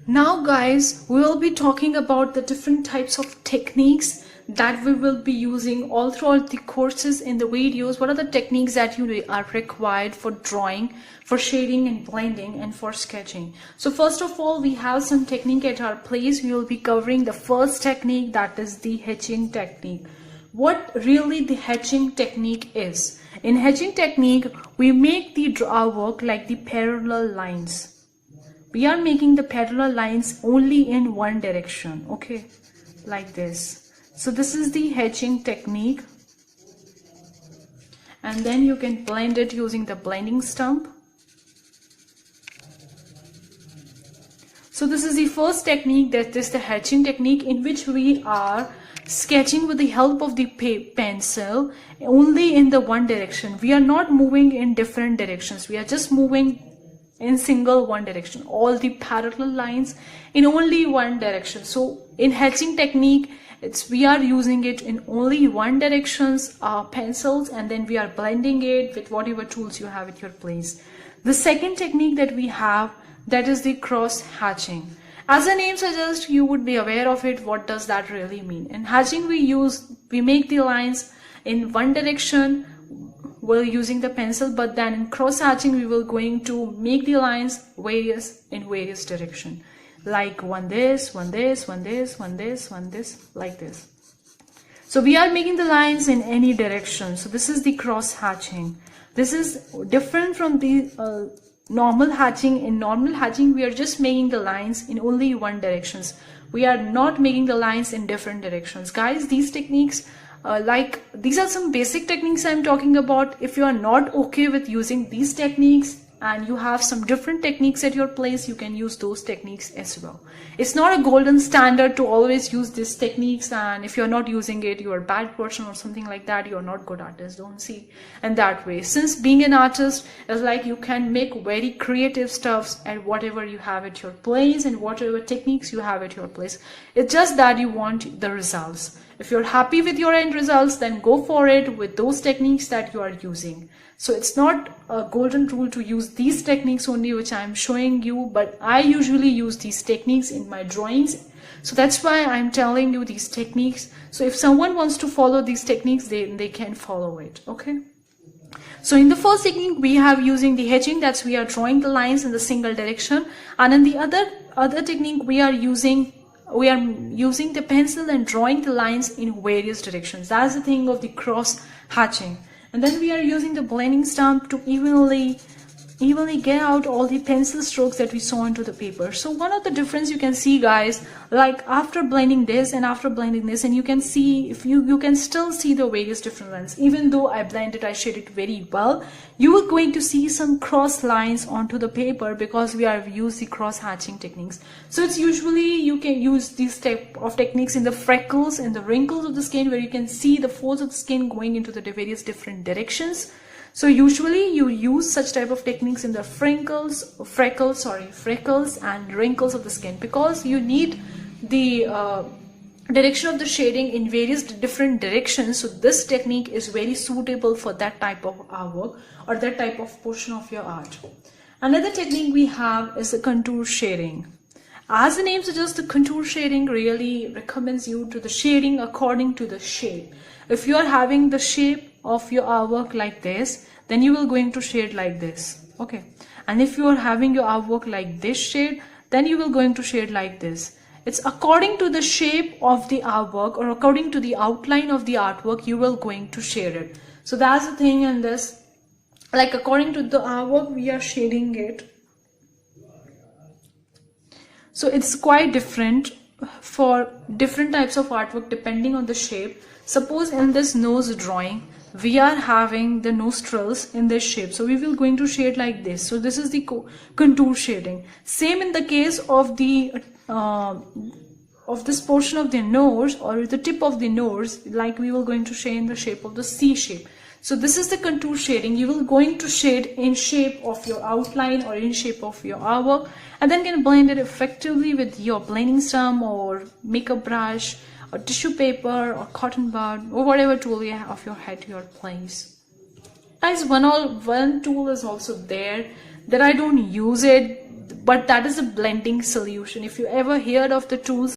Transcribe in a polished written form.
Now guys, we will be talking about the different types of techniques that we will be using all throughout the courses in the videos. What are the techniques that you are required for drawing, for shading and blending, and for sketching? So first of all, we have some technique at our place. We will be covering the first technique, that is the hatching technique. What really the hatching technique is? In hatching technique, we make the artwork like the parallel lines. We are making the parallel lines only in one direction, okay, like this. So this is the hatching technique, and then you can blend it using the blending stump. So this is the first technique, that is the hatching technique, in which we are sketching with the help of the pencil only in the one direction. We are not moving in different directions. We are just moving in single one direction, all the parallel lines in only one direction. So in hatching technique, we are using it in only one directions, pencils, and then we are blending it with whatever tools you have at your place. The second technique that we have, that is the cross hatching. As the name suggests, you would be aware of it. What does that really mean? In hatching, we make the lines in one direction, we're using the pencil, but then in cross hatching we will going to make the lines in various direction, like one this, one this, one this, one this, one this, like this. So we are making the lines in any direction. So this is the cross hatching. This is different from the normal hatching. In normal hatching, we are just making the lines in only one directions. We are not making the lines in different directions. Guys, these techniques, these are some basic techniques I'm talking about. If you are not okay with using these techniques and you have some different techniques at your place, you can use those techniques as well. It's not a golden standard to always use these techniques, and if you're not using it, you're a bad person or something like that, you're not good artist. Don't see in that way. Since being an artist is like, you can make very creative stuffs at whatever you have at your place and whatever techniques you have at your place. It's just that you want the results. If you're happy with your end results, then go for it with those techniques that you are using. So it's not a golden rule to use these techniques only, which I'm showing you, but I usually use these techniques in my drawings. So that's why I'm telling you these techniques. So if someone wants to follow these techniques, they can follow it, okay? So in the first technique, we have using the hatching, that's we are drawing the lines in the single direction. And in the other technique, we are using the pencil and drawing the lines in various directions. That's the thing of the cross hatching. And then we are using the blending stump to evenly get out all the pencil strokes that we saw into the paper. So one of the difference you can see, guys, like after blending this and after blending this, and you can see, if you can still see the various different lines. Even though I shaded very well, you are going to see some cross lines onto the paper because we have used the cross hatching techniques. So it's usually, you can use these type of techniques in the freckles and the wrinkles of the skin, where you can see the folds of the skin going into the various different directions. So usually you use such type of techniques in the freckles and wrinkles of the skin, because you need the direction of the shading in various different directions. So this technique is very suitable for that type of artwork or that type of portion of your art. Another technique we have is the contour shading. As the name suggests, the contour shading really recommends you to the shading according to the shape. If you are having the shape of your artwork like this, then you will going to shade like this, okay? And if you are having your artwork like this shade, then you will going to shade like this. It's according to the shape of the artwork or according to the outline of the artwork, you will going to shade it. So that's the thing in this, like according to the artwork, we are shading it. So it's quite different for different types of artwork depending on the shape. Suppose in this nose drawing, we are having the nostrils in this shape, so we will going to shade like this. So this is the contour shading. Same in the case of the of this portion of the nose or the tip of the nose, like we will going to shade in the shape of the C shape. So this is the contour shading. You will going to shade in shape of your outline or in shape of your artwork, and then can blend it effectively with your blending stump or makeup brush or tissue paper or cotton bud or whatever tool you have of your head to your place. Guys, one tool is also there that I don't use it but that is a blending solution. If you ever heard of the tools